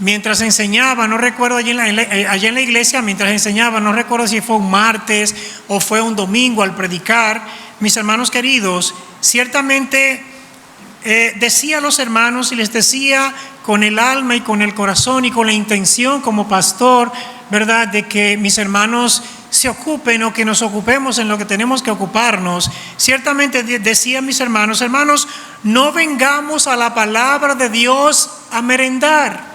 mientras enseñaba, no recuerdo allá en la iglesia, mientras enseñaba, no recuerdo si fue un martes o fue un domingo al predicar, mis hermanos queridos, ciertamente decía a los hermanos y les decía con el alma y con el corazón y con la intención como pastor, ¿verdad?, de que mis hermanos se ocupen o que nos ocupemos en lo que tenemos que ocuparnos. Ciertamente decía a mis hermanos, no vengamos a la palabra de Dios a merendar.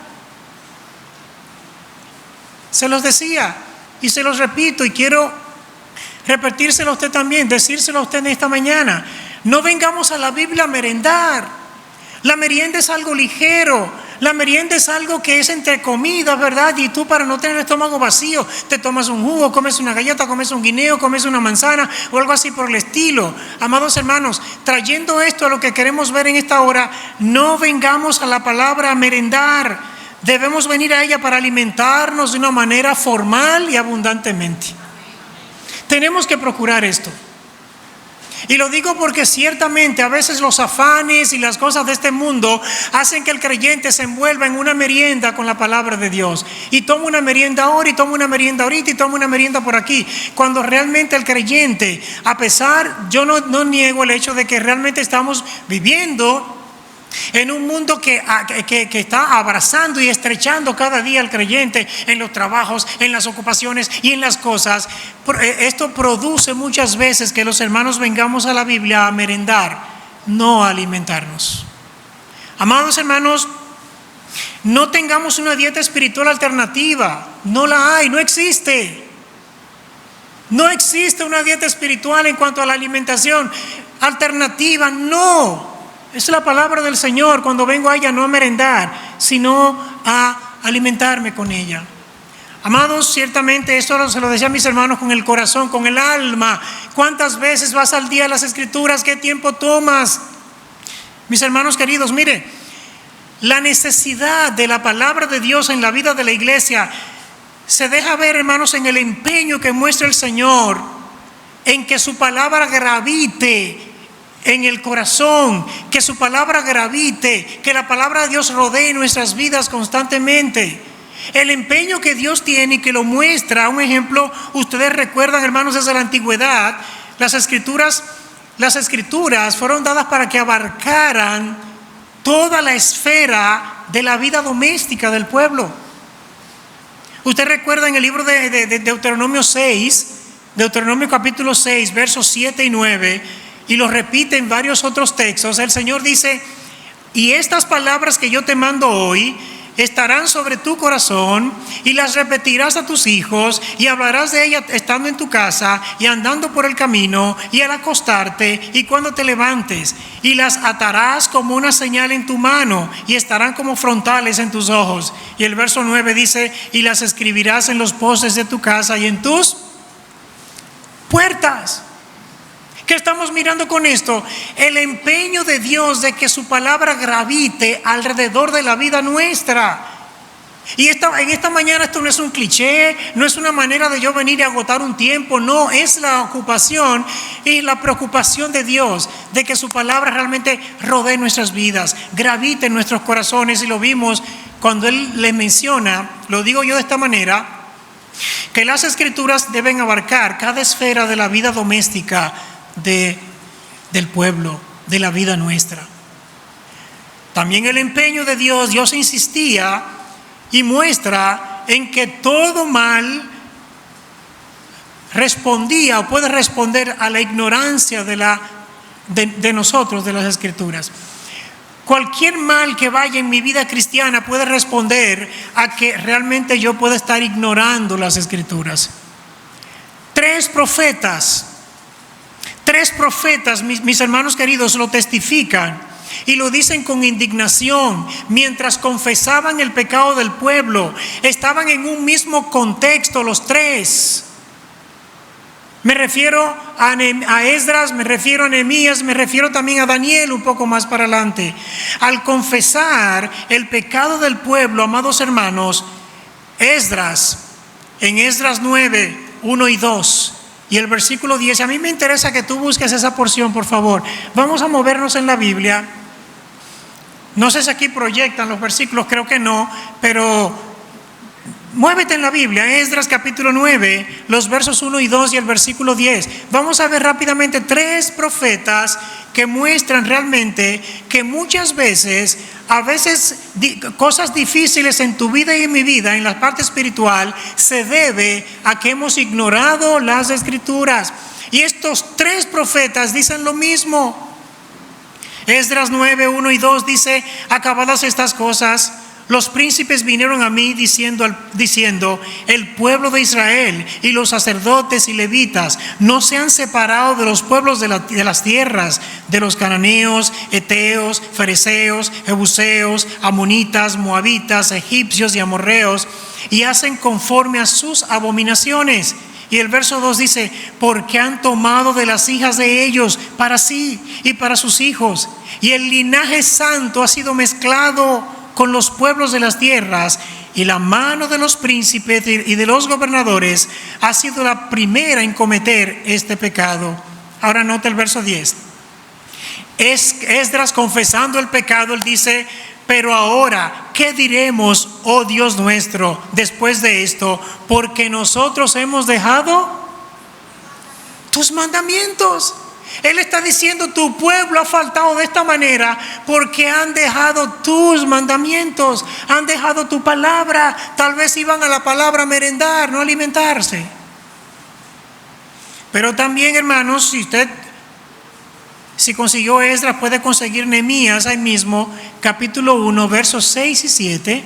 Se los decía y se los repito y quiero repetírselo a usted también, decírselo a usted en esta mañana. No vengamos a la Biblia a merendar. La merienda es algo ligero. La merienda es algo que es entre comidas, ¿verdad? Y tú, para no tener el estómago vacío, te tomas un jugo, comes una galleta, comes un guineo, comes una manzana o algo así por el estilo. Amados hermanos, trayendo esto a lo que queremos ver en esta hora, no vengamos a la palabra a merendar. Debemos venir a ella para alimentarnos de una manera formal y abundantemente. Tenemos que procurar esto. Y lo digo porque ciertamente a veces los afanes y las cosas de este mundo hacen que el creyente se envuelva en una merienda con la palabra de Dios. Y toma una merienda ahora y toma una merienda ahorita y toma una merienda por aquí. Cuando realmente el creyente, a pesar, yo no niego el hecho de que realmente estamos viviendo en un mundo que está abrazando y estrechando cada día al creyente en los trabajos, en las ocupaciones y en las cosas. Esto produce muchas veces que los hermanos vengamos a la Biblia a merendar, no a alimentarnos. Amados hermanos, no tengamos una dieta espiritual alternativa. No la hay, no existe. No existe una dieta espiritual en cuanto a la alimentación alternativa, no. Es la palabra del Señor. Cuando vengo a ella no a merendar, sino a alimentarme con ella. Amados, ciertamente esto se lo decía a mis hermanos con el corazón, con el alma. ¿Cuántas veces vas al día a las Escrituras? ¿Qué tiempo tomas? Mis hermanos queridos, mire, la necesidad de la palabra de Dios en la vida de la iglesia se deja ver, hermanos, en el empeño que muestra el Señor en que su palabra gravite en el corazón, que su palabra gravite, que la palabra de Dios rodee nuestras vidas constantemente. El empeño que Dios tiene y que lo muestra, un ejemplo, ustedes recuerdan, hermanos, desde la antigüedad, las escrituras fueron dadas para que abarcaran toda la esfera de la vida doméstica del pueblo. Usted recuerda en el libro de Deuteronomio 6, Deuteronomio capítulo 6, versos 7 y 9, y lo repite en varios otros textos. El Señor dice: y estas palabras que yo te mando hoy estarán sobre tu corazón, y las repetirás a tus hijos, y hablarás de ellas estando en tu casa, y andando por el camino, y al acostarte, y cuando te levantes, y las atarás como una señal en tu mano, y estarán como frontales en tus ojos. Y el verso 9 dice: y las escribirás en los postes de tu casa y en tus puertas. ¿Qué estamos mirando con esto? El empeño de Dios de que su palabra gravite alrededor de la vida nuestra. Y en esta mañana esto no es un cliché, no es una manera de yo venir a agotar un tiempo, no, es la ocupación y la preocupación de Dios de que su palabra realmente rodee nuestras vidas, gravite en nuestros corazones. Y lo vimos cuando Él le menciona, lo digo yo de esta manera, que las Escrituras deben abarcar cada esfera de la vida doméstica del pueblo, de la vida nuestra. También el empeño de Dios insistía y muestra en que todo mal respondía o puede responder a la ignorancia de nosotros, de las Escrituras. Cualquier mal que vaya en mi vida cristiana puede responder a que realmente yo pueda estar ignorando las Escrituras. Tres profetas, mis hermanos queridos, lo testifican y lo dicen con indignación. Mientras confesaban el pecado del pueblo, estaban en un mismo contexto los tres. Me refiero a Esdras, me refiero a Nehemías, me refiero también a Daniel un poco más para adelante. Al confesar el pecado del pueblo, amados hermanos, en Esdras 9, 1 y 2, y el versículo 10, a mí me interesa que tú busques esa porción, por favor. Vamos a movernos en la Biblia. No sé si aquí proyectan los versículos, creo que no, pero muévete en la Biblia, Esdras capítulo 9, los versos 1 y 2 y el versículo 10. Vamos a ver rápidamente 3 profetas que muestran realmente que muchas veces, a veces cosas difíciles en tu vida y en mi vida, en la parte espiritual, se debe a que hemos ignorado las Escrituras. Y estos 3 profetas dicen lo mismo. Esdras 9, 1 y 2 dice: acabadas estas cosas, los príncipes vinieron a mí diciendo, el pueblo de Israel y los sacerdotes y levitas no se han separado de los pueblos de las tierras, de los cananeos, eteos, fereceos, jebuseos, amonitas, moabitas, egipcios y amorreos, y hacen conforme a sus abominaciones. Y el verso 2 dice: porque han tomado de las hijas de ellos para sí y para sus hijos, y el linaje santo ha sido mezclado con los pueblos de las tierras, y la mano de los príncipes y de los gobernadores ha sido la primera en cometer este pecado. Ahora nota el verso 10. Esdras, confesando el pecado, él dice: pero ahora, ¿qué diremos, oh Dios nuestro, después de esto? Porque nosotros hemos dejado tus mandamientos. Él está diciendo: tu pueblo ha faltado de esta manera porque han dejado tus mandamientos, han dejado tu palabra. Tal vez iban a la palabra a merendar, no a alimentarse. Pero también, hermanos, si consiguió Esdras, puede conseguir Nehemías ahí mismo, capítulo 1, versos 6 y 7.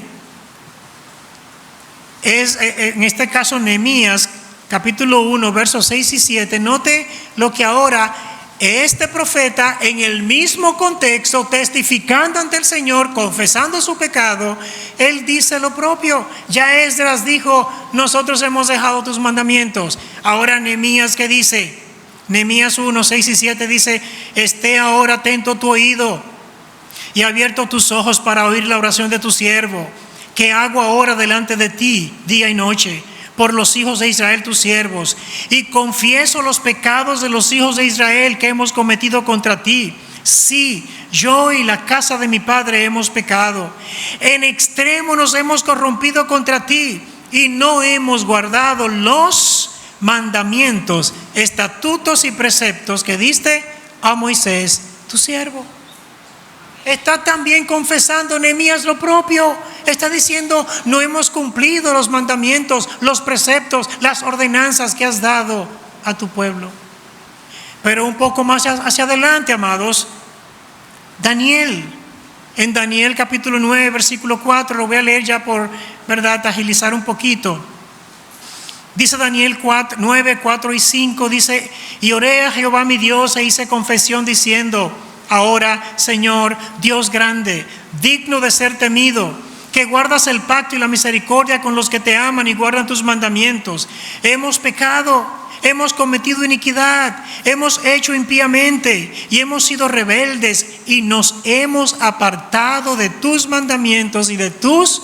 En este caso Nehemías, capítulo 1, versos 6 y 7. Note lo que ahora este profeta, en el mismo contexto, testificando ante el Señor, confesando su pecado, él dice lo propio. Ya Esdras dijo: nosotros hemos dejado tus mandamientos. Ahora Nehemías, ¿qué dice? Nehemías 1, 6 y 7 dice: esté ahora atento tu oído y abierto tus ojos para oír la oración de tu siervo, que hago ahora delante de ti día y noche, por los hijos de Israel tus siervos, y confieso los pecados de los hijos de Israel que hemos cometido contra ti. Sí, yo y la casa de mi padre hemos pecado. En extremo nos hemos corrompido contra ti y no hemos guardado los mandamientos, estatutos y preceptos que diste a Moisés tu siervo. Está también confesando Nehemías lo propio. Está diciendo: no hemos cumplido los mandamientos, los preceptos, las ordenanzas que has dado a tu pueblo. Pero un poco más hacia adelante, amados, Daniel, en Daniel capítulo 9, versículo 4, lo voy a leer ya por agilizar un poquito. Dice Daniel 9, 4 y 5, dice: y oré a Jehová mi Dios e hice confesión diciendo: ahora, Señor, Dios grande, digno de ser temido, que guardas el pacto y la misericordia con los que te aman y guardan tus mandamientos. Hemos pecado, hemos cometido iniquidad, hemos hecho impíamente y hemos sido rebeldes y nos hemos apartado de tus mandamientos y de tus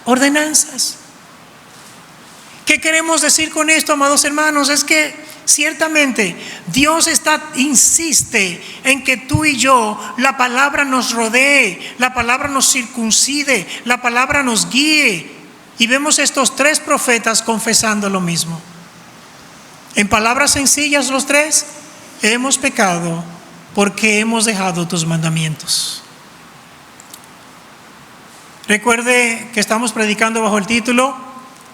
ordenanzas. ¿Qué queremos decir con esto, amados hermanos? Es que ciertamente Dios insiste en que tú y yo, la palabra nos rodee, la palabra nos circuncide, la palabra nos guíe. Y vemos estos 3 profetas confesando lo mismo. En palabras sencillas, los 3: hemos pecado porque hemos dejado tus mandamientos. Recuerde que estamos predicando bajo el título: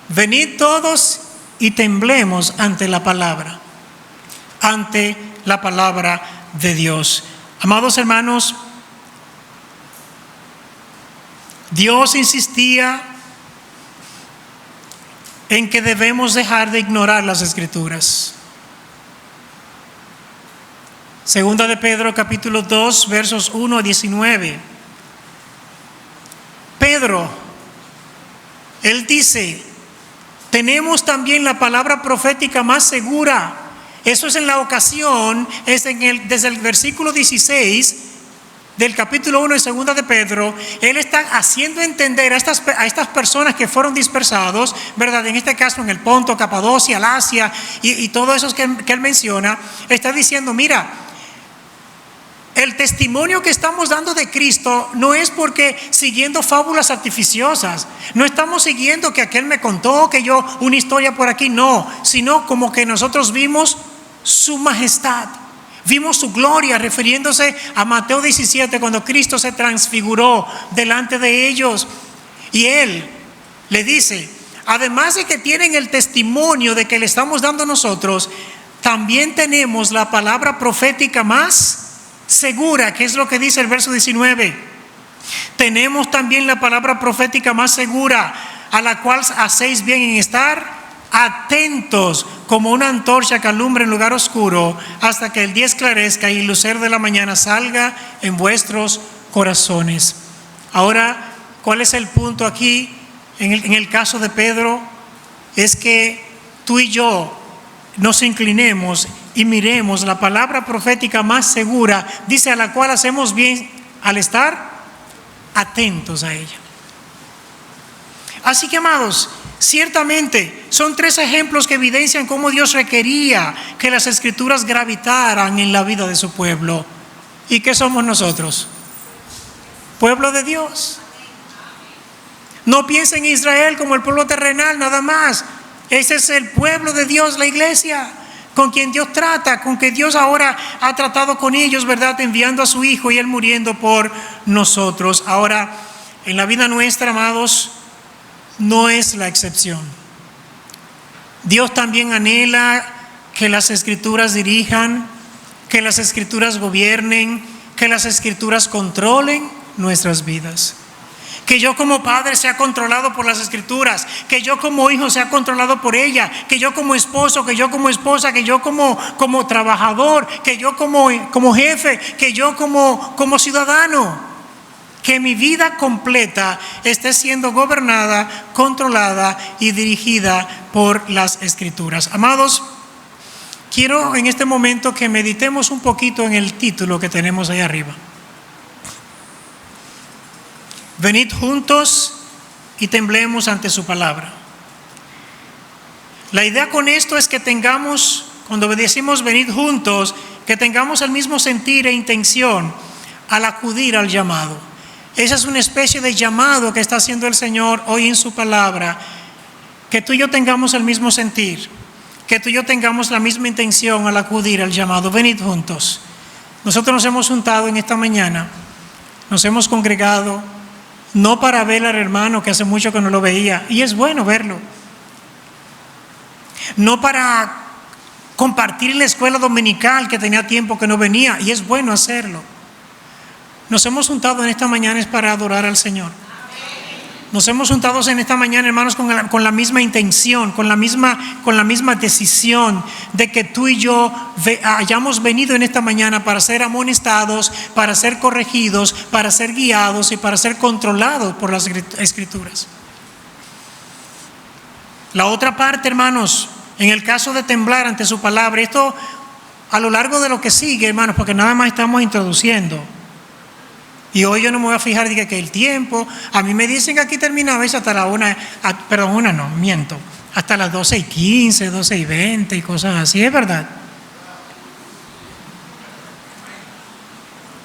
venid todos y temblemos ante la palabra de Dios. Amados hermanos, Dios insistía en que debemos dejar de ignorar las Escrituras. Segunda de Pedro capítulo 2, versos 1 a 19. Pedro, él dice: tenemos también la palabra profética más segura. Eso es en la ocasión, desde el versículo 16 del capítulo 1 de segunda de Pedro. Él está haciendo entender a estas personas que fueron dispersados, ¿verdad? En este caso en el Ponto, Capadocia, Asia y todo eso que él menciona. Está diciendo: mira, el testimonio que estamos dando de Cristo no es porque siguiendo fábulas artificiosas, no estamos siguiendo que aquel me contó, que yo una historia por aquí, no, sino como que nosotros vimos su majestad, vimos su gloria, refiriéndose a Mateo 17, cuando Cristo se transfiguró delante de ellos. Y Él le dice, además de que tienen el testimonio de que le estamos dando nosotros, también tenemos la palabra profética más segura, que es lo que dice el verso 19. Tenemos también la palabra profética más segura, a la cual hacéis bien en estar atentos como una antorcha que alumbra en lugar oscuro, hasta que el día esclarezca y el lucero de la mañana salga en vuestros corazones. Ahora, ¿cuál es el punto aquí? En el caso de Pedro, es que tú y yo nos inclinemos y miremos la palabra profética más segura, dice, a la cual hacemos bien al estar atentos a ella. Así que, amados, ciertamente son 3 ejemplos que evidencian cómo Dios requería que las Escrituras gravitaran en la vida de su pueblo. ¿Y qué somos nosotros? Pueblo de Dios. No piensen en Israel como el pueblo terrenal nada más. Ese es el pueblo de Dios, la iglesia, con quien Dios trata, con que Dios ahora ha tratado con ellos, ¿verdad? Enviando a su Hijo y Él muriendo por nosotros. Ahora, en la vida nuestra, amados, no es la excepción. Dios también anhela que las Escrituras dirijan, que las Escrituras gobiernen, que las Escrituras controlen nuestras vidas. Que yo como padre sea controlado por las Escrituras, que yo como hijo sea controlado por ella, que yo como esposo, que yo como esposa, que yo como trabajador, que yo como jefe, que yo como ciudadano, que mi vida completa esté siendo gobernada, controlada y dirigida por las Escrituras. Amados, quiero en este momento que meditemos un poquito en el título que tenemos ahí arriba. Venid juntos y temblemos ante su palabra. La idea con esto es que tengamos, cuando decimos venid juntos, que tengamos el mismo sentir e intención al acudir al llamado. Esa es una especie de llamado que está haciendo el Señor hoy en su palabra, que tú y yo tengamos el mismo sentir, que tú y yo tengamos la misma intención al acudir al llamado. Venid juntos. Nosotros nos hemos juntado en esta mañana, nos hemos congregado, no para ver al hermano que hace mucho que no lo veía, y es bueno verlo. No para compartir la escuela dominical que tenía tiempo que no venía, y es bueno hacerlo. Nos hemos juntado en esta mañana es para adorar al Señor. Nos hemos juntado en esta mañana, hermanos, con la misma intención, con la misma decisión de que tú y yo hayamos venido en esta mañana para ser amonestados, para ser corregidos, para ser guiados y para ser controlados por las Escrituras. La otra parte, hermanos, en el caso de temblar ante su palabra, esto a lo largo de lo que sigue, hermanos, porque nada más estamos introduciendo. Y hoy yo no me voy a fijar, diga que el tiempo, a mí me dicen que aquí terminaba eso hasta hasta las 12:15, 12:20 y cosas así, es verdad.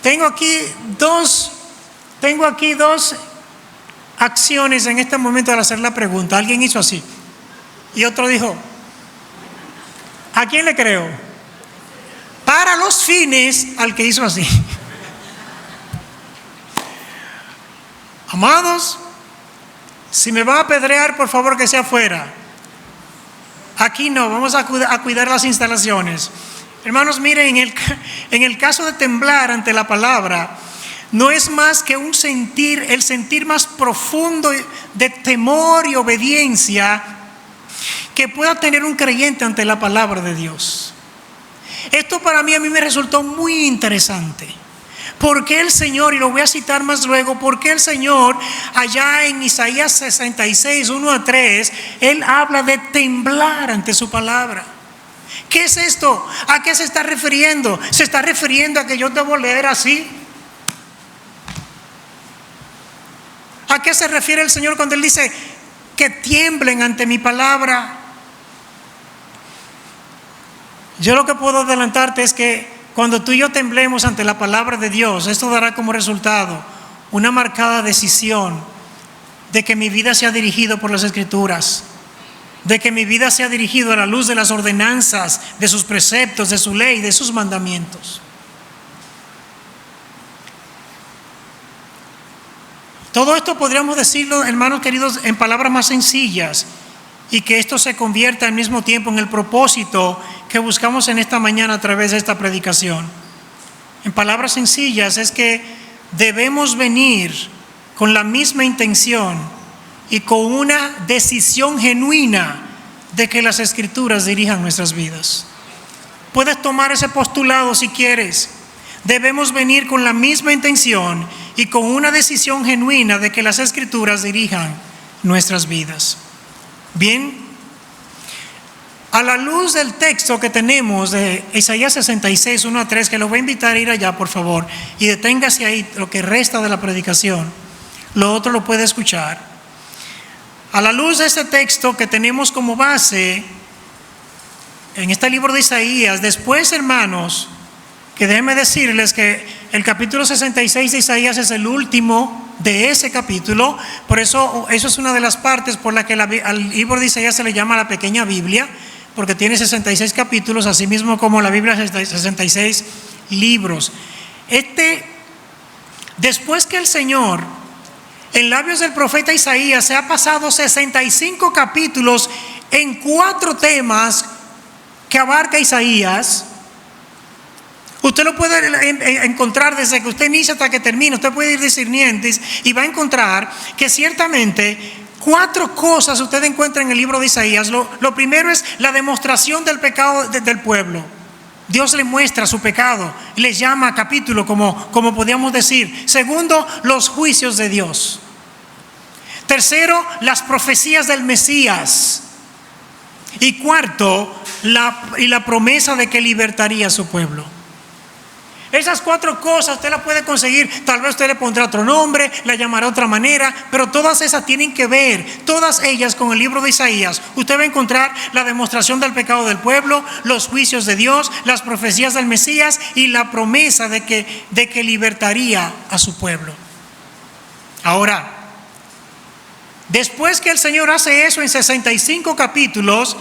Tengo aquí dos acciones en este momento al hacer la pregunta. Alguien hizo así y otro dijo, ¿a quién le creo? Para los fines al que hizo así. Amados, si me va a apedrear, por favor que sea afuera. Aquí no, vamos a cuidar las instalaciones. Hermanos, miren, en el caso de temblar ante la palabra, no es más que el sentir más profundo de temor y obediencia que pueda tener un creyente ante la palabra de Dios. Esto a mí me resultó muy interesante. ¿Por qué el Señor, y lo voy a citar más luego, por qué el Señor allá en Isaías 66, 1-3, Él habla de temblar ante su palabra? ¿Qué es esto? ¿A qué se está refiriendo? ¿Se está refiriendo a que yo debo leer así? ¿A qué se refiere el Señor cuando Él dice que tiemblen ante mi palabra? Yo lo que puedo adelantarte es que cuando tú y yo temblemos ante la palabra de Dios, esto dará como resultado una marcada decisión de que mi vida sea dirigida por las Escrituras, de que mi vida sea dirigida a la luz de las ordenanzas, de sus preceptos, de su ley, de sus mandamientos. Todo esto podríamos decirlo, hermanos queridos, en palabras más sencillas, y que esto se convierta al mismo tiempo en el propósito que buscamos en esta mañana a través de esta predicación. En palabras sencillas es que debemos venir con la misma intención y con una decisión genuina de que las Escrituras dirijan nuestras vidas. Puedes tomar ese postulado si quieres. Debemos venir con la misma intención y con una decisión genuina de que las Escrituras dirijan nuestras vidas. Bien, a la luz del texto que tenemos de Isaías 66, 1 a 3, que los voy a invitar a ir allá, por favor, y deténgase ahí lo que resta de la predicación. Lo otro lo puede escuchar. A la luz de este texto que tenemos como base en este libro de Isaías, después, hermanos, que déjenme decirles que el capítulo 66 de Isaías es el último de ese capítulo. Por eso es una de las partes por la que al libro de Isaías se le llama la pequeña Biblia, porque tiene 66 capítulos, así mismo como la Biblia 66 libros. Después que el Señor, en labios del profeta Isaías, se ha pasado 65 capítulos en 4 temas que abarca Isaías. Usted lo puede encontrar desde que usted inicia hasta que termina. Usted puede ir discerniendo y va a encontrar que ciertamente 4 cosas usted encuentra en el libro de Isaías. Lo primero es la demostración del pecado del pueblo. Dios le muestra su pecado, le llama capítulo, como podríamos decir. Segundo, los juicios de Dios. Tercero, las profecías del Mesías. Y cuarto, la promesa de que libertaría a su pueblo. Esas 4 cosas usted las puede conseguir. Tal vez usted le pondrá otro nombre, la llamará de otra manera, pero todas esas tienen que ver, todas ellas, con el libro de Isaías. Usted va a encontrar la demostración del pecado del pueblo, los juicios de Dios, las profecías del Mesías y la promesa de que libertaría a su pueblo. Ahora, después que el Señor hace eso en 65 capítulos,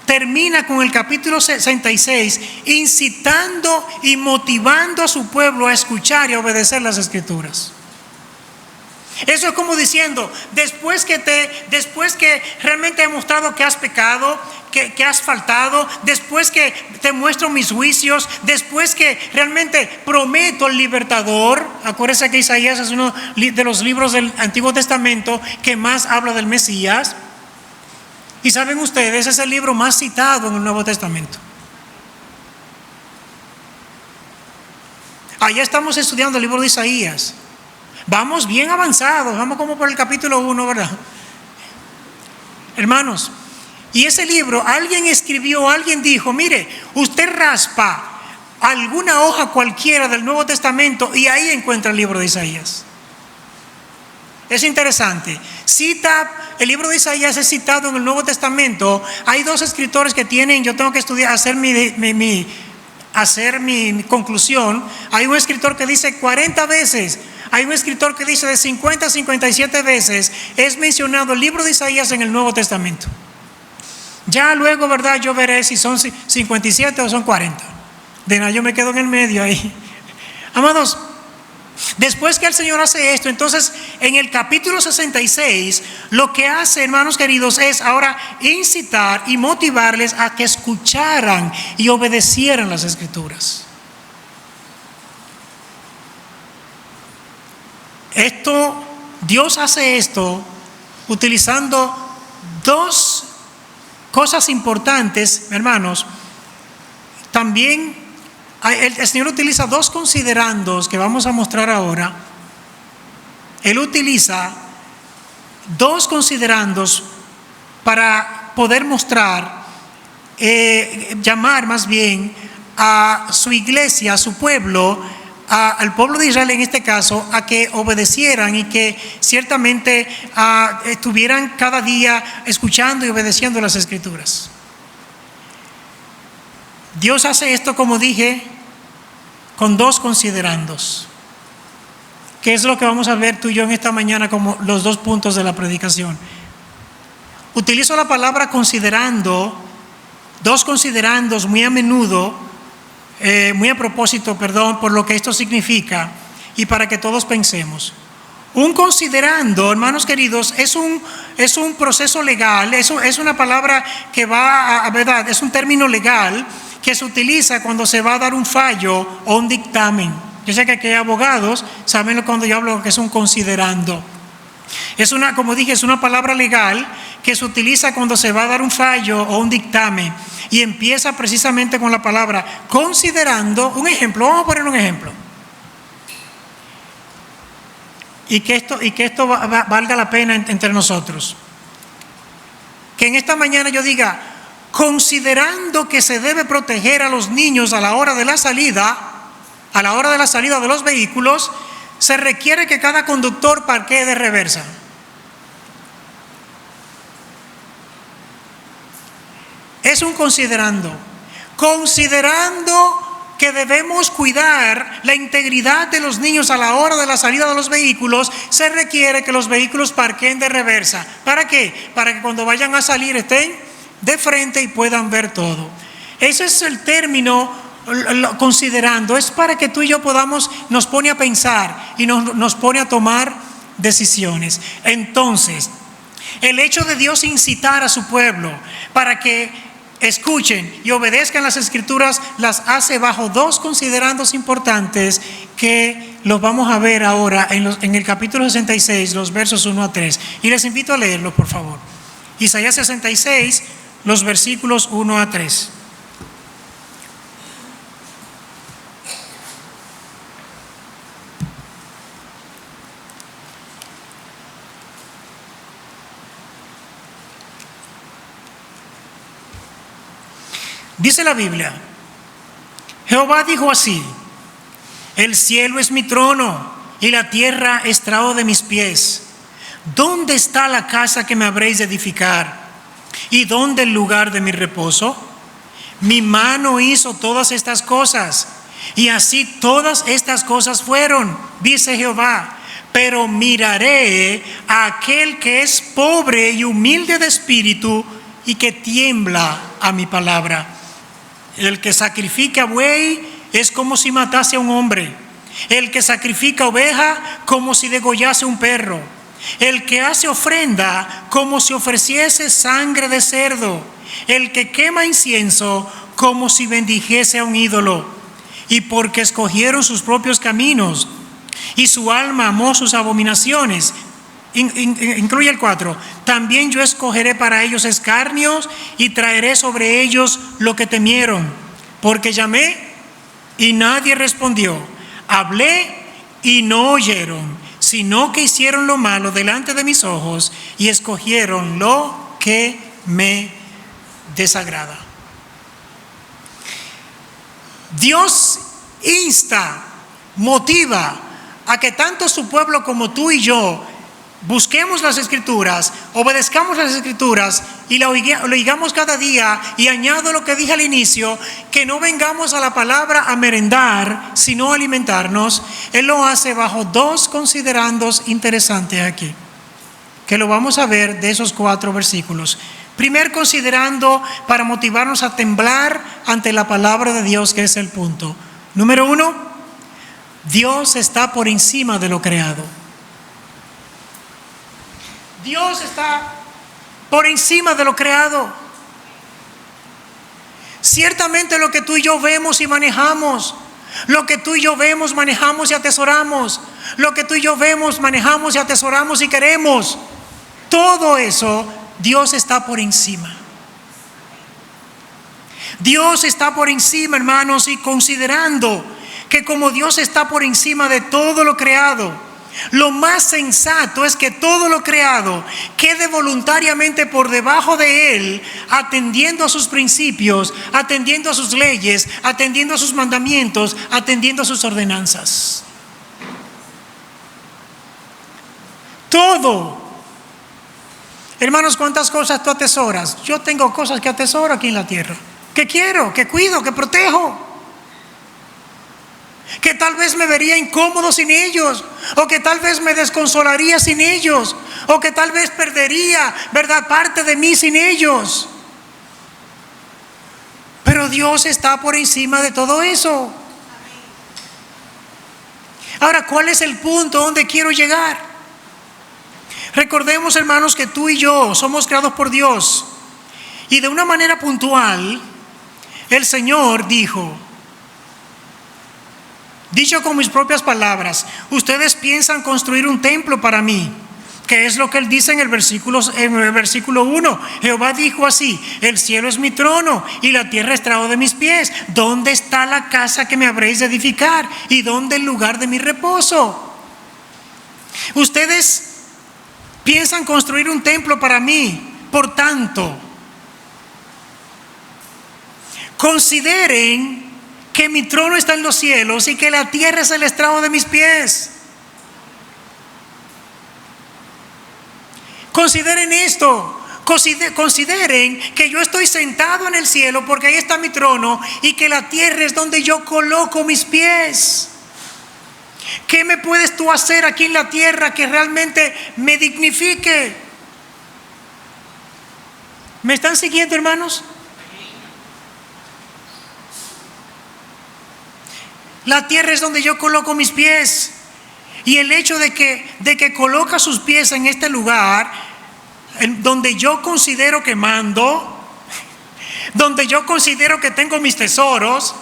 termina con el capítulo 66 incitando y motivando a su pueblo a escuchar y a obedecer las Escrituras. Eso es como diciendo, después que realmente he mostrado que has pecado, que has faltado, después que te muestro mis juicios, después que realmente prometo al libertador. Acuérdense que Isaías es uno de los libros del Antiguo Testamento que más habla del Mesías. Y saben ustedes, es el libro más citado en el Nuevo Testamento. Allá estamos estudiando el libro de Isaías. Vamos bien avanzados, vamos como por el capítulo 1, ¿verdad? Hermanos, y ese libro, alguien dijo, mire, usted raspa alguna hoja cualquiera del Nuevo Testamento y ahí encuentra el libro de Isaías. Es interesante. El libro de Isaías es citado en el Nuevo Testamento. Hay 2 escritores que yo tengo que estudiar, hacer mi conclusión. Hay un escritor que dice 40 veces. Hay un escritor que dice de 50 a 57 veces es mencionado el libro de Isaías en el Nuevo Testamento. Ya luego, ¿verdad? Yo veré si son 57 o son 40. De nada, yo me quedo en el medio ahí. Amados, después que el Señor hace esto, entonces en el capítulo 66 lo que hace, hermanos queridos, es ahora incitar y motivarles a que escucharan y obedecieran las Escrituras. Dios hace esto utilizando 2 cosas importantes, hermanos. También el Señor utiliza 2 considerandos que vamos a mostrar ahora. Él utiliza 2 considerandos para poder mostrar, llamar más bien a su iglesia, a su pueblo, al pueblo de Israel en este caso, a que obedecieran y que ciertamente estuvieran cada día escuchando y obedeciendo las Escrituras. Dios hace esto, como dije, con dos considerandos, que es lo que vamos a ver tú y yo en esta mañana como los dos puntos de la predicación. Utilizo la palabra considerando, dos considerandos muy a menudo, muy a propósito, por lo que esto significa y para que todos pensemos. Un considerando, hermanos queridos, es un proceso legal, es una palabra que va a verdad, es un término legal que se utiliza cuando se va a dar un fallo o un dictamen. Yo sé que aquí hay abogados, saben cuando yo hablo que es un considerando. Como dije, es una palabra legal que se utiliza cuando se va a dar un fallo o un dictamen y empieza precisamente con la palabra considerando. Un ejemplo, vamos a poner un ejemplo. Y que esto valga la pena entre nosotros. Que en esta mañana yo diga, considerando que se debe proteger a los niños a la hora de la salida de los vehículos, se requiere que cada conductor parquee de reversa. Es un considerando que debemos cuidar la integridad de los niños a la hora de la salida de los vehículos, se requiere que los vehículos parqueen de reversa. ¿Para qué? Para que cuando vayan a salir estén de frente y puedan ver todo. Ese es el término, considerando. Es para que tú y yo nos pone a pensar y nos pone a tomar decisiones. Entonces, el hecho de Dios incitar a su pueblo para que escuchen y obedezcan las Escrituras, las hace bajo dos considerandos importantes que los vamos a ver ahora en el capítulo 66, los versos 1 a 3. Y les invito a leerlo, por favor. Isaías 66, los versículos 1 a 3. Dice la Biblia, Jehová dijo así: el cielo es mi trono y la tierra estrado de mis pies. ¿Dónde está la casa que me habréis de edificar? ¿Y dónde el lugar de mi reposo? Mi mano hizo todas estas cosas, y así todas estas cosas fueron, dice Jehová. Pero miraré a aquel que es pobre y humilde de espíritu y que tiembla a mi palabra. El que sacrifica buey es como si matase a un hombre. El que sacrifica oveja como si degollase un perro. El que hace ofrenda como si ofreciese sangre de cerdo. El que quema incienso como si bendijese a un ídolo. Y porque escogieron sus propios caminos y su alma amó sus abominaciones. Incluye el 4. También yo escogeré para ellos escarnios y traeré sobre ellos lo que temieron. Porque llamé y nadie respondió. Hablé y no oyeron, sino que hicieron lo malo delante de mis ojos y escogieron lo que me desagrada. Dios insta, motiva a que tanto su pueblo como tú y yo busquemos las Escrituras, obedezcamos las Escrituras y lo oigamos cada día. Y añado lo que dije al inicio, que no vengamos a la palabra a merendar, sino a alimentarnos. Él lo hace bajo dos considerandos interesantes aquí, que lo vamos a ver de esos 4 versículos. Primer considerando para motivarnos a temblar ante la palabra de Dios, que es el punto. Número 1, Dios está por encima de lo creado. Dios está por encima de lo creado. Ciertamente lo que tú y yo vemos y manejamos, lo que tú y yo vemos, manejamos y atesoramos, lo que tú y yo vemos, manejamos y atesoramos y queremos, todo eso, Dios está por encima. Dios está por encima, hermanos, y considerando que como Dios está por encima de todo lo creado, lo más sensato es que todo lo creado quede voluntariamente por debajo de Él, atendiendo a sus principios, atendiendo a sus leyes, atendiendo a sus mandamientos, atendiendo a sus ordenanzas. Todo. Hermanos, ¿cuántas cosas tú atesoras? Yo tengo cosas que atesoro aquí en la tierra, que quiero, que cuido, que protejo. tal vez me vería incómodo sin ellos, o que tal vez me desconsolaría sin ellos, o que tal vez perdería, ¿verdad?, parte de mí sin ellos. Pero Dios está por encima de todo eso. Ahora, ¿cuál es el punto donde quiero llegar? Recordemos, hermanos, que tú y yo somos creados por Dios. Y de una manera puntual, el Señor dijo, dicho con mis propias palabras, ustedes piensan construir un templo para mí. Que es lo que Él dice en el versículo 1. Jehová dijo así: el cielo es mi trono y la tierra estrado de mis pies. ¿Dónde está la casa que me habréis de edificar? ¿Y dónde el lugar de mi reposo? Ustedes piensan construir un templo para mí. Por tanto, consideren que mi trono está en los cielos y que la tierra es el estrado de mis pies. Consideren esto, consideren que yo estoy sentado en el cielo porque ahí está mi trono y que la tierra es donde yo coloco mis pies. ¿Qué me puedes tú hacer aquí en la tierra que realmente me dignifique? ¿Me están siguiendo, hermanos? La tierra es donde yo coloco mis pies. Y el hecho de que coloca sus pies en este lugar, donde yo considero que mando, donde yo considero que tengo mis tesoros,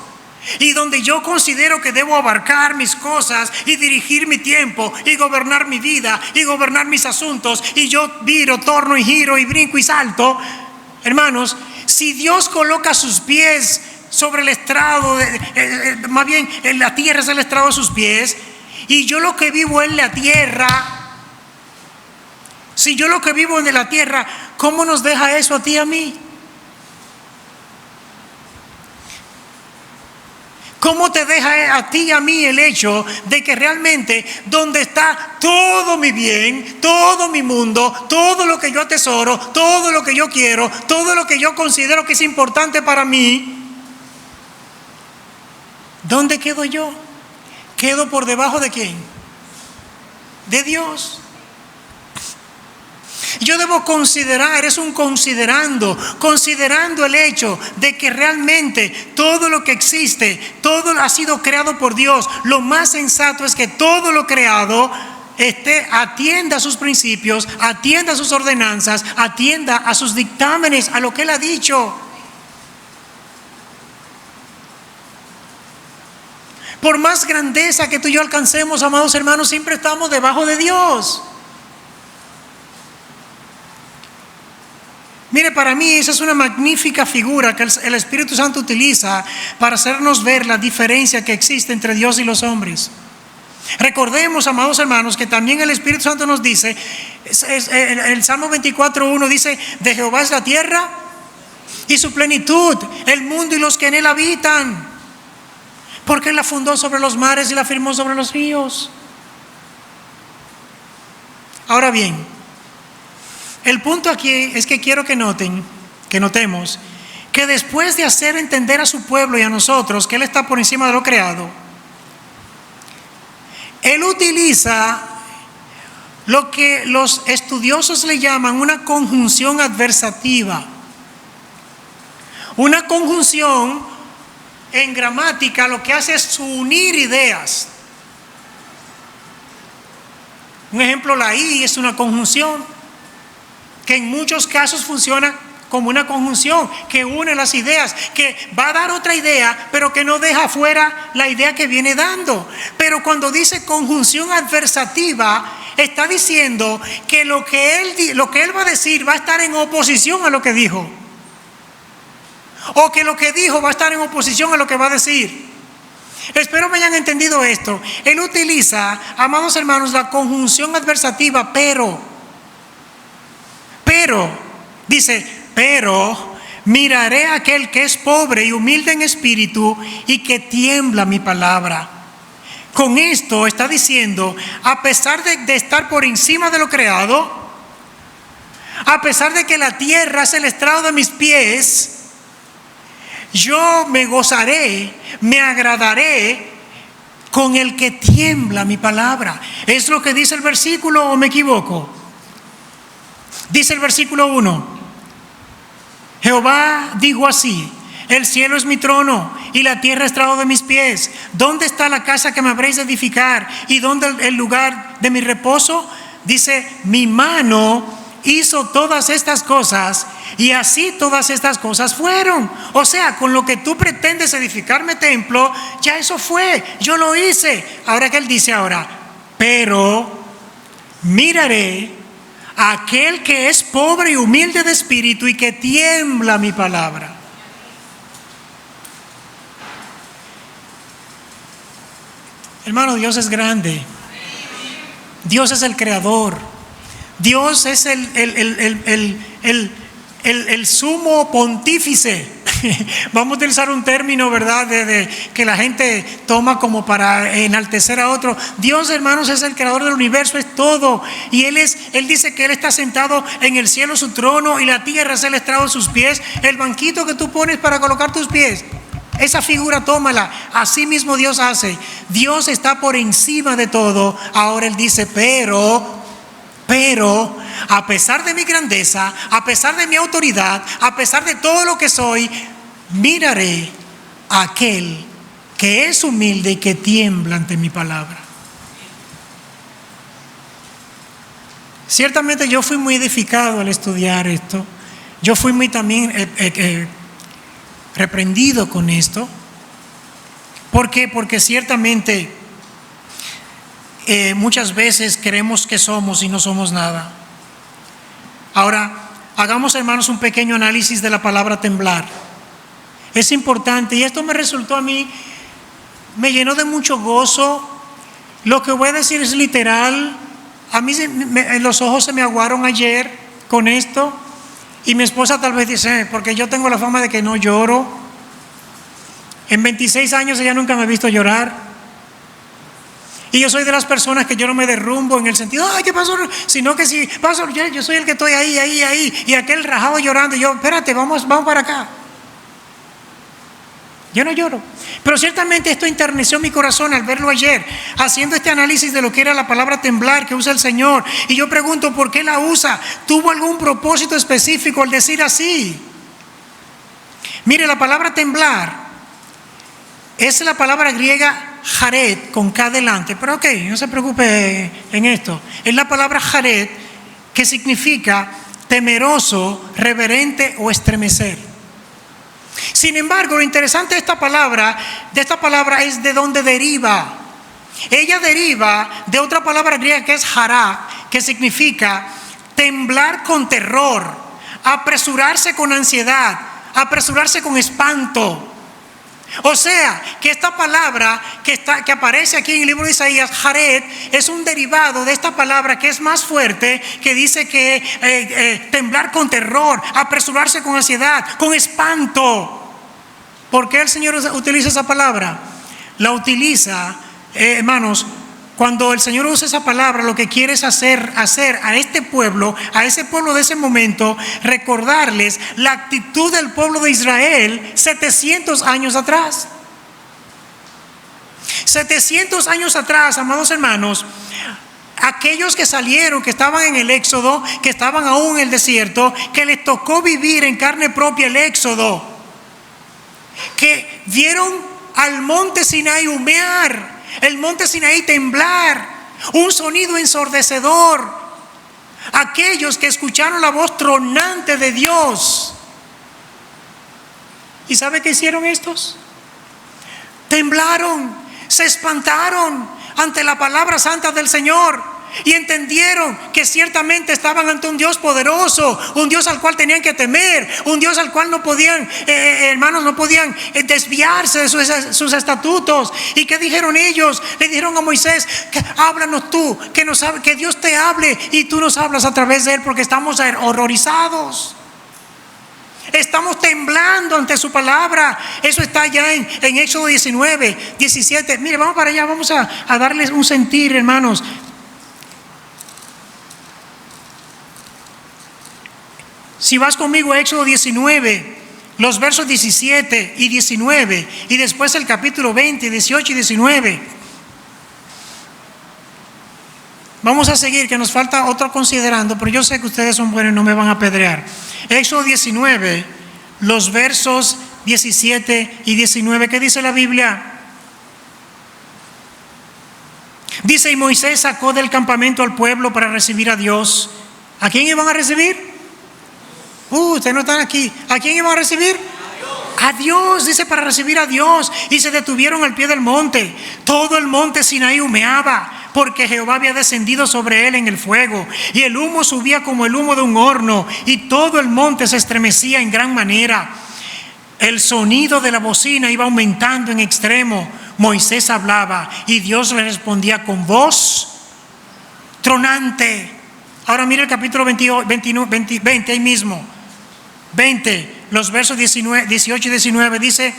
y donde yo considero que debo abarcar mis cosas y dirigir mi tiempo y gobernar mi vida y gobernar mis asuntos, y yo viro, torno y giro y brinco y salto. Hermanos, si Dios coloca sus pies sobre el estrado, más bien en la tierra es el estrado de sus pies, y yo lo que vivo en la tierra, si yo lo que vivo en la tierra, ¿cómo nos deja eso a ti y a mí? ¿Cómo te deja a ti y a mí el hecho de que realmente donde está todo mi bien, todo mi mundo, todo lo que yo atesoro, todo lo que yo quiero, todo lo que yo considero que es importante para mí, ¿dónde quedo yo? ¿Quedo por debajo de quién? De Dios. Yo debo considerar, es un considerando el hecho de que realmente todo lo que existe, todo ha sido creado por Dios. Lo más sensato es que todo lo creado atienda a sus principios, atienda a sus ordenanzas, atienda a sus dictámenes, a lo que Él ha dicho. Por más grandeza que tú y yo alcancemos, amados hermanos, siempre estamos debajo de Dios. Mire, para mí esa es una magnífica figura que el Espíritu Santo utiliza para hacernos ver la diferencia que existe entre Dios y los hombres. Recordemos, amados hermanos, que también el Espíritu Santo nos dice, el Salmo 24:1 dice: de Jehová es la tierra y su plenitud, el mundo y los que en él habitan. Porque Él la fundó sobre los mares y la firmó sobre los ríos. Ahora bien, el punto aquí es que quiero que notemos que después de hacer entender a su pueblo y a nosotros que Él está por encima de lo creado, Él utiliza lo que los estudiosos le llaman una conjunción adversativa. Una conjunción en gramática lo que hace es unir ideas. Un ejemplo, la I es una conjunción que en muchos casos funciona como una conjunción que une las ideas, que va a dar otra idea, pero que no deja fuera la idea que viene dando. Pero cuando dice conjunción adversativa, está diciendo que lo que él va a decir va a estar en oposición a lo que dijo, o que lo que dijo va a estar en oposición a lo que va a decir. Espero me hayan entendido esto. Él utiliza, amados hermanos, la conjunción adversativa, pero dice, pero miraré a aquel que es pobre y humilde en espíritu y que tiembla mi palabra. Con esto está diciendo, a pesar de estar por encima de lo creado, a pesar de que la tierra es el estrado de mis pies, yo me gozaré, me agradaré con el que tiembla mi palabra. ¿Es lo que dice el versículo o me equivoco? Dice el versículo 1: Jehová dijo así: el cielo es mi trono y la tierra estrado de mis pies. ¿Dónde está la casa que me habréis de edificar? ¿Y dónde el lugar de mi reposo? Dice: mi mano hizo todas estas cosas, y así todas estas cosas fueron. O sea, con lo que tú pretendes edificarme templo, ya eso fue, yo lo hice. Ahora que él dice ahora: pero miraré a aquel que es pobre y humilde de espíritu y que tiembla mi palabra. Hermano, Dios es grande. Dios es el creador. Dios es el sumo pontífice. Vamos a utilizar un término, ¿verdad?, que la gente toma como para enaltecer a otro. Dios, hermanos, es el creador del universo, es todo. Y Él dice que Él está sentado en el cielo, su trono, y la tierra es el estrado de sus pies. El banquito que tú pones para colocar tus pies, esa figura tómala. Así mismo Dios hace. Dios está por encima de todo. Ahora Él dice: pero a pesar de mi grandeza, a pesar de mi autoridad, a pesar de todo lo que soy, miraré a aquel que es humilde y que tiembla ante mi palabra. Ciertamente yo fui muy edificado al estudiar esto. Yo fui muy también reprendido con esto. ¿Por qué? Porque ciertamente muchas veces creemos que somos y no somos nada. Ahora, hagamos, hermanos, un pequeño análisis de la palabra temblar. Es importante, y esto me resultó a mí, me llenó de mucho gozo. Lo que voy a decir es literal. A mí los ojos se me aguaron ayer con esto, y mi esposa tal vez dice: porque yo tengo la fama de que no lloro. En 26 años ella nunca me ha visto llorar. Y yo soy de las personas que yo no me derrumbo en el sentido: ay, ¿qué pasó? Sino que si pasó, yo soy el que estoy ahí, y aquel rajado llorando, y yo: espérate, vamos para acá. Yo no lloro. Pero ciertamente esto enterneció mi corazón al verlo ayer, haciendo este análisis de lo que era la palabra temblar que usa el Señor. Y yo pregunto: ¿por qué la usa? ¿Tuvo algún propósito específico al decir así? Mire, la palabra temblar es la palabra griega Jared, con K delante, pero ok, no se preocupe en esto. Es la palabra Jared, que significa temeroso, reverente o estremecer. Sin embargo, lo interesante de esta palabra es de dónde deriva. Ella deriva de otra palabra griega que es hará, que significa temblar con terror, apresurarse con ansiedad, apresurarse con espanto. O sea, que esta palabra que aparece aquí en el libro de Isaías, Jared, es un derivado de esta palabra que es más fuerte, que dice que temblar con terror, apresurarse con ansiedad, con espanto. ¿Por qué el Señor utiliza esa palabra? La utiliza, hermanos, cuando el Señor usa esa palabra, lo que quiere es hacer a este pueblo, a ese pueblo de ese momento, recordarles la actitud del pueblo de Israel 700 años atrás. 700 años atrás, amados hermanos, aquellos que salieron, que estaban en el éxodo, que estaban aún en el desierto, que les tocó vivir en carne propia el éxodo, que vieron al monte Sinaí humear, el monte Sinaí temblar, un sonido ensordecedor. Aquellos que escucharon la voz tronante de Dios. ¿Y sabe qué hicieron estos? Temblaron, se espantaron ante la palabra santa del Señor. Y entendieron que ciertamente estaban ante un Dios poderoso, un Dios al cual tenían que temer, un Dios al cual no podían, hermanos, no podían desviarse de sus estatutos. ¿Y qué dijeron ellos? Le dijeron a Moisés: háblanos tú, que Dios te hable y tú nos hablas a través de él, porque estamos horrorizados. Estamos temblando ante su palabra. Eso está ya en Éxodo 19, 17. Mire, vamos para allá, vamos a darles un sentir, hermanos. Si vas conmigo a Éxodo 19, los versos 17 y 19, y después el capítulo 20, 18 y 19, Vamos a seguir, que nos falta otro considerando, pero yo sé que ustedes son buenos y no me van a apedrear. Éxodo 19, los versos 17 y 19, ¿qué dice la Biblia? Dice, y Moisés sacó del campamento al pueblo para recibir a Dios. ¿A quién iban a recibir? Ustedes no están aquí. ¿A quién iban a recibir? A Dios, dice, para recibir a Dios. Y se detuvieron al pie del monte. Todo el monte Sinaí humeaba, porque Jehová había descendido sobre él en el fuego, y el humo subía como el humo de un horno, y todo el monte se estremecía en gran manera. El sonido de la bocina iba aumentando en extremo. Moisés hablaba y Dios le respondía con voz tronante. Ahora mire el capítulo 20 ahí mismo. 20, los versos 18 y 19, dice,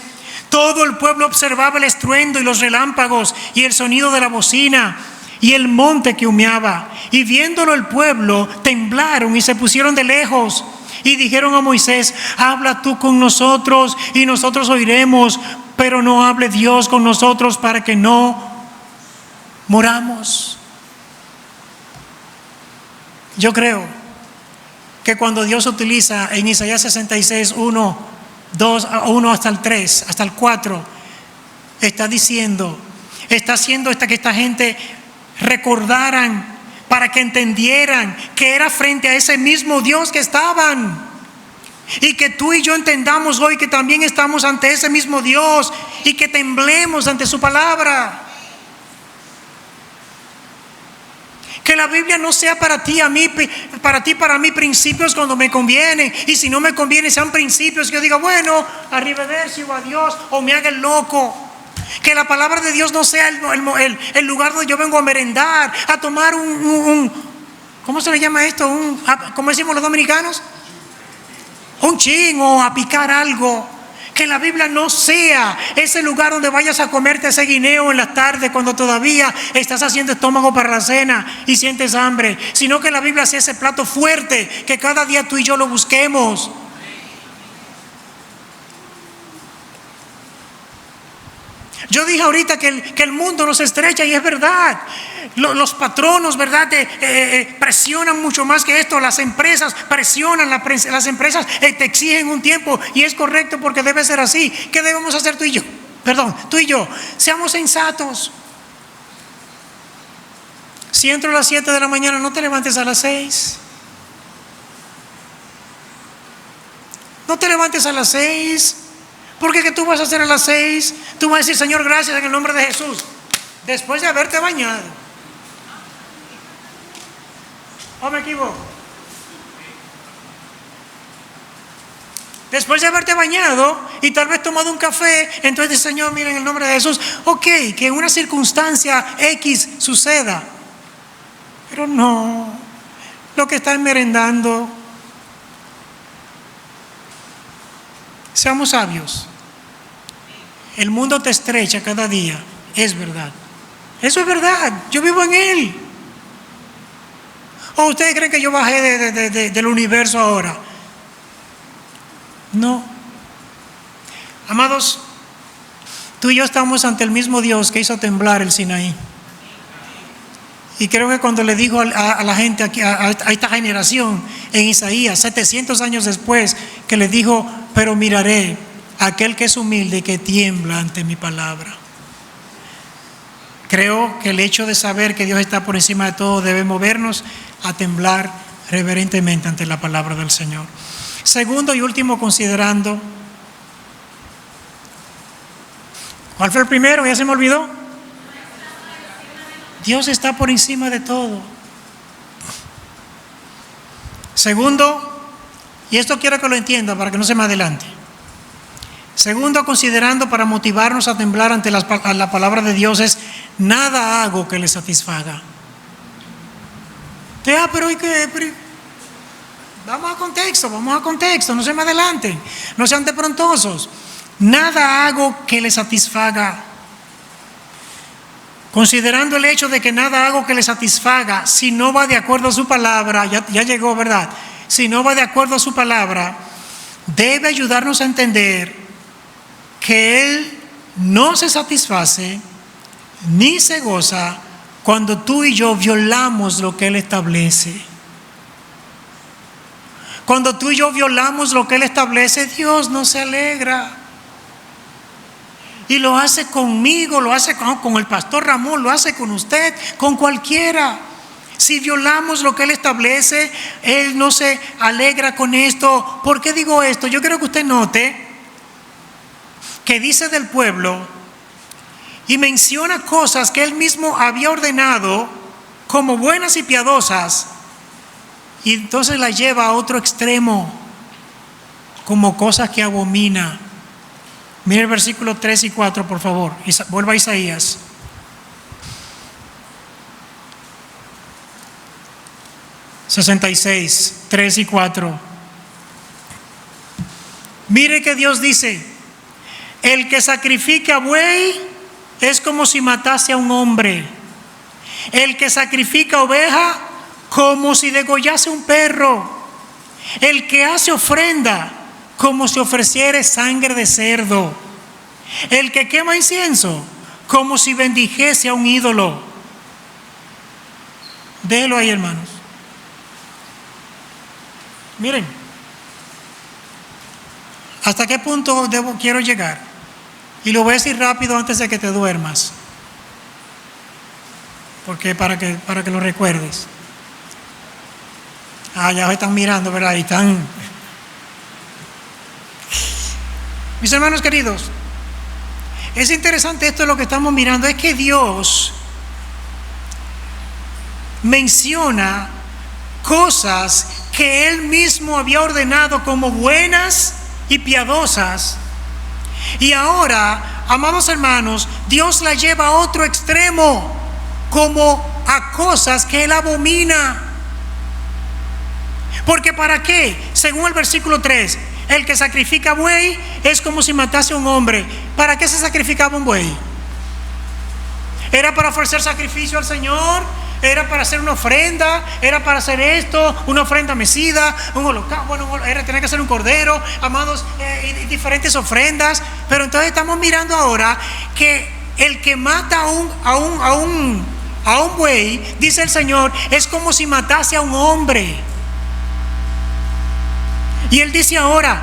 todo el pueblo observaba el estruendo y los relámpagos y el sonido de la bocina y el monte que humeaba. Y viéndolo el pueblo, temblaron y se pusieron de lejos. Y dijeron a Moisés, habla tú con nosotros y nosotros oiremos, pero no hable Dios con nosotros para que no moramos. Yo creo que cuando Dios utiliza en Isaías 66, 1 hasta el 3, hasta el 4, está diciendo, está haciendo que esta gente recordaran, para que entendieran que era frente a ese mismo Dios que estaban. Y que tú y yo entendamos hoy que también estamos ante ese mismo Dios y que temblemos ante su palabra. Que la Biblia no sea para ti, para mí principios cuando me conviene, y si no me conviene sean principios que yo diga, bueno, arrivederci o adiós, o me haga el loco. Que la palabra de Dios no sea el lugar donde yo vengo a merendar, a tomar ¿cómo se le llama esto? ¿Cómo decimos los dominicanos? Un chin, o a picar algo. Que la Biblia no sea ese lugar donde vayas a comerte ese guineo en la tarde cuando todavía estás haciendo estómago para la cena y sientes hambre, sino que la Biblia sea ese plato fuerte que cada día tú y yo lo busquemos. Yo dije ahorita que el mundo nos estrecha, y es verdad. Los patronos, ¿verdad? Presionan mucho más que esto. Las empresas presionan, las empresas te exigen un tiempo, y es correcto porque debe ser así. ¿Qué debemos hacer tú y yo? Tú y yo. Seamos sensatos. Si entro a las 7 de la mañana, no te levantes a las 6. No te levantes a las 6. Porque ¿qué tú vas a hacer a las 6? Tú vas a decir, Señor, gracias en el nombre de Jesús, después de haberte bañado. ¿O me equivoco? Después de haberte bañado y tal vez tomado un café, entonces dice, Señor, mira, en el nombre de Jesús, ok, que una circunstancia X suceda, pero no, lo que están merendando. Seamos sabios. El mundo te estrecha cada día, es verdad. Eso es verdad, yo vivo en él. ¿O ustedes creen que yo bajé del universo ahora? No. Amados, tú y yo estamos ante el mismo Dios que hizo temblar el Sinaí. Y creo que cuando le dijo a la gente, a esta generación en Isaías, 700 años después, que le dijo, pero miraré a aquel que es humilde y que tiembla ante mi palabra. Creo que el hecho de saber que Dios está por encima de todo debe movernos a temblar reverentemente ante la palabra del Señor. Segundo y último, considerando. ¿Cuál fue el primero? Ya se me olvidó. Dios está por encima de todo. Segundo, y esto quiero que lo entienda para que no se me adelante. Segundo, considerando, para motivarnos a temblar ante la palabra de Dios, es nada hago que le satisfaga. Pero ¿y qué? Vamos a contexto, no se me adelanten, no sean de prontosos. Nada hago que le satisfaga. Considerando el hecho de que nada hago que le satisfaga, si no va de acuerdo a su palabra, ya llegó, ¿verdad? Si no va de acuerdo a su palabra, debe ayudarnos a entender que Él no se satisface ni se goza cuando tú y yo violamos lo que Él establece. Cuando tú y yo violamos lo que Él establece, Dios no se alegra. Y lo hace conmigo, lo hace con el pastor Ramón, lo hace con usted, con cualquiera. Si violamos lo que Él establece, Él no se alegra con esto. ¿Por qué digo esto? Yo quiero que usted note que dice del pueblo y menciona cosas que Él mismo había ordenado como buenas y piadosas, y entonces las lleva a otro extremo como cosas que abomina. Mire el versículo 3 y 4, por favor. Vuelva a Isaías. (66, 3 y 4). Mire que Dios dice: el que sacrifica buey es como si matase a un hombre. El que sacrifica oveja, como si degollase un perro. El que hace ofrenda, como si ofreciere sangre de cerdo. El que quema incienso, como si bendijese a un ídolo. Déjelo ahí, hermanos. Miren, ¿hasta qué punto quiero llegar? Y lo voy a decir rápido antes de que te duermas, porque para que lo recuerdes. Ya me están mirando, ¿verdad? Y están. Mis hermanos queridos, es interesante esto, lo que estamos mirando es que Dios menciona cosas que Él mismo había ordenado como buenas y piadosas, y ahora, amados hermanos, Dios la lleva a otro extremo, como a cosas que Él abomina. Porque ¿para qué? Según el versículo 3, el que sacrifica buey es como si matase a un hombre. ¿Para qué se sacrificaba un buey? ¿Era para ofrecer sacrificio al Señor? ¿Era para hacer una ofrenda? ¿Era para hacer esto? ¿Una ofrenda mecida? ¿Un holocausto? Bueno, tenía que ser un cordero, amados, y diferentes ofrendas. Pero entonces estamos mirando ahora que el que mata a un buey, dice el Señor, es como si matase a un hombre. Y Él dice ahora,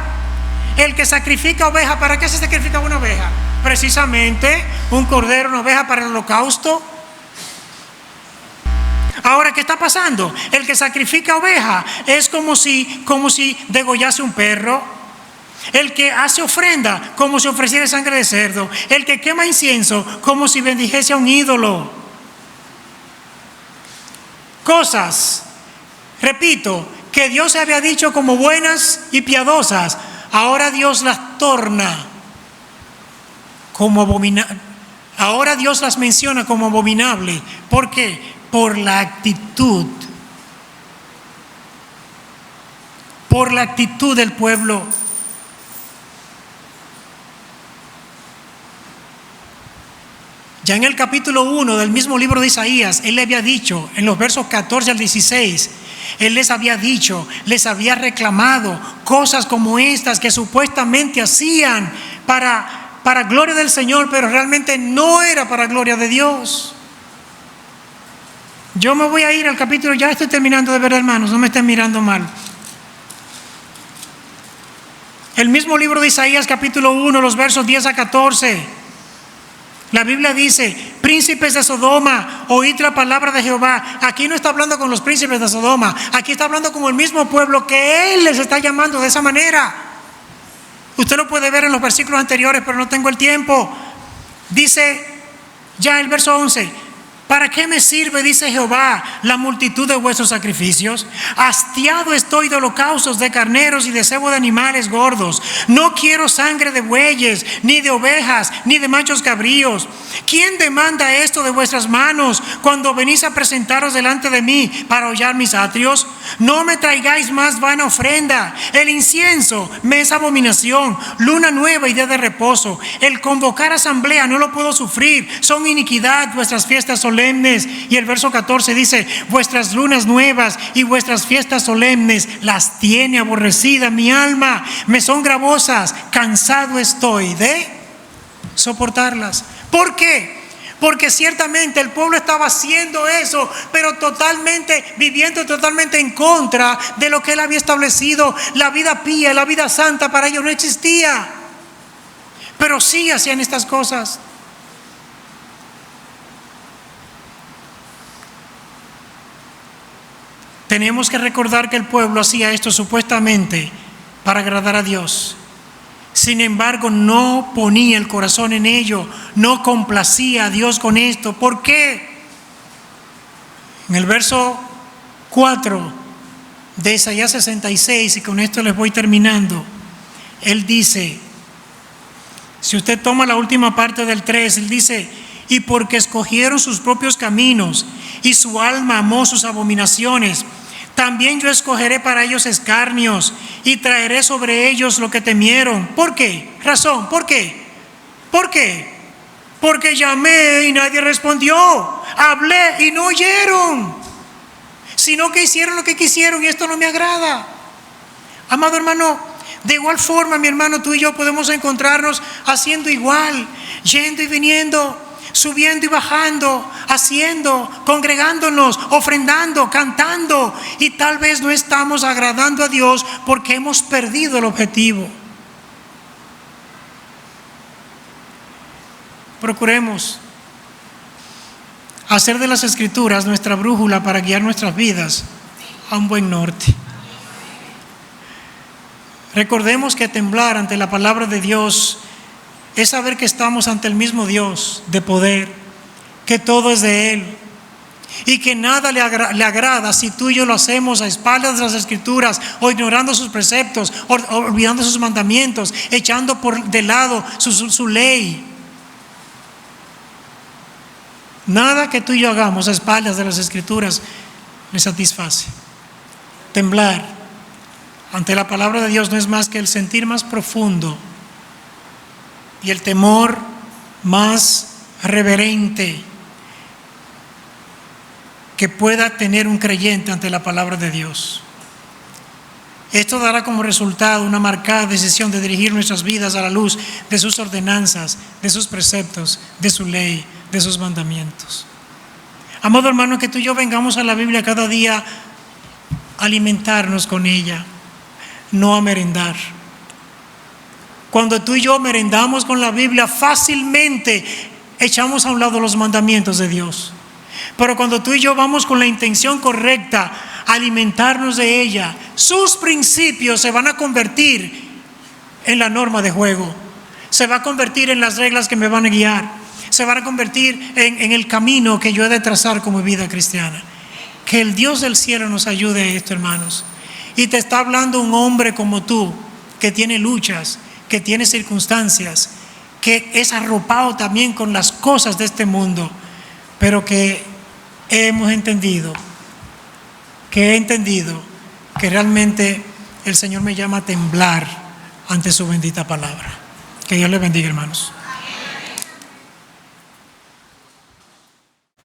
el que sacrifica oveja, ¿para qué se sacrifica una oveja? Precisamente un cordero, una oveja para el holocausto. Ahora, ¿qué está pasando? El que sacrifica oveja es como si degollase un perro. El que hace ofrenda, como si ofreciera sangre de cerdo. El que quema incienso, como si bendijese a un ídolo. Cosas, repito, que Dios había dicho como buenas y piadosas, ahora Dios las torna como abominables. Ahora Dios las menciona como abominable. ¿Por qué? Por la actitud del pueblo. Ya en el capítulo 1 del mismo libro de Isaías, Él le había dicho, en los versos 14 al 16, Él les había dicho, les había reclamado cosas como estas que supuestamente hacían para gloria del Señor, pero realmente no era para gloria de Dios. Yo me voy a ir al capítulo, ya estoy terminando de ver, hermanos, no me estén mirando mal. El mismo libro de Isaías, capítulo 1, los versos 10 a 14. La Biblia dice: príncipes de Sodoma, oíd la palabra de Jehová. Aquí no está hablando con los príncipes de Sodoma, aquí está hablando con el mismo pueblo que Él les está llamando de esa manera. Usted lo puede ver en los versículos anteriores, pero no tengo el tiempo. Dice ya el verso 11: ¿para qué me sirve, dice Jehová, la multitud de vuestros sacrificios? Hastiado estoy de holocaustos, de carneros y de cebo de animales gordos. No quiero sangre de bueyes, ni de ovejas, ni de machos cabríos. ¿Quién demanda esto de vuestras manos cuando venís a presentaros delante de mí para hollar mis atrios? No me traigáis más vana ofrenda. El incienso me es abominación, luna nueva y día de reposo. El convocar asamblea no lo puedo sufrir. Son iniquidad vuestras fiestas solemnes. Y el verso 14 dice: vuestras lunas nuevas y vuestras fiestas solemnes las tiene aborrecida mi alma, me son gravosas, cansado estoy de soportarlas. ¿Por qué? Porque ciertamente el pueblo estaba haciendo eso, pero viviendo totalmente en contra de lo que él había establecido. La vida pía, la vida santa para ellos no existía. Pero sí hacían estas cosas. Tenemos que recordar que el pueblo hacía esto supuestamente para agradar a Dios. Sin embargo, no ponía el corazón en ello, no complacía a Dios con esto. ¿Por qué? En el verso 4 de Isaías 66, y con esto les voy terminando, él dice, si usted toma la última parte del 3, él dice: y porque escogieron sus propios caminos y su alma amó sus abominaciones, también yo escogeré para ellos escarnios y traeré sobre ellos lo que temieron. ¿Por qué? Razón, ¿por qué? ¿Por qué? Porque llamé y nadie respondió, hablé y no oyeron, sino que hicieron lo que quisieron, y esto no me agrada. Amado hermano, de igual forma, mi hermano, tú y yo podemos encontrarnos haciendo igual, yendo y viniendo, subiendo y bajando, haciendo, congregándonos, ofrendando, cantando, y tal vez no estamos agradando a Dios porque hemos perdido el objetivo. Procuremos hacer de las Escrituras nuestra brújula para guiar nuestras vidas a un buen norte. Recordemos que temblar ante la palabra de Dios es saber que estamos ante el mismo Dios de poder, que todo es de Él y que nada le agrada si tú y yo lo hacemos a espaldas de las Escrituras, o ignorando sus preceptos, o olvidando sus mandamientos, echando de lado su ley. Nada que tú y yo hagamos a espaldas de las Escrituras le satisface. Temblar ante la palabra de Dios no es más que el sentir más profundo y el temor más reverente que pueda tener un creyente ante la palabra de Dios. Esto dará como resultado una marcada decisión de dirigir nuestras vidas a la luz de sus ordenanzas, de sus preceptos, de su ley, de sus mandamientos. Amado hermano, que tú y yo vengamos a la Biblia cada día a alimentarnos con ella, no a merendar. Cuando tú y yo merendamos con la Biblia, fácilmente echamos a un lado los mandamientos de Dios. Pero cuando tú y yo vamos con la intención correcta a alimentarnos de ella, sus principios se van a convertir en la norma de juego, se va a convertir en las reglas que me van a guiar, se van a convertir en el camino que yo he de trazar como vida cristiana. Que el Dios del cielo nos ayude a esto, hermanos. Y te está hablando un hombre como tú, que tiene luchas, que tiene circunstancias, que es arropado también con las cosas de este mundo, pero que hemos entendido, que realmente el Señor me llama a temblar ante su bendita palabra. Que Dios les bendiga, hermanos.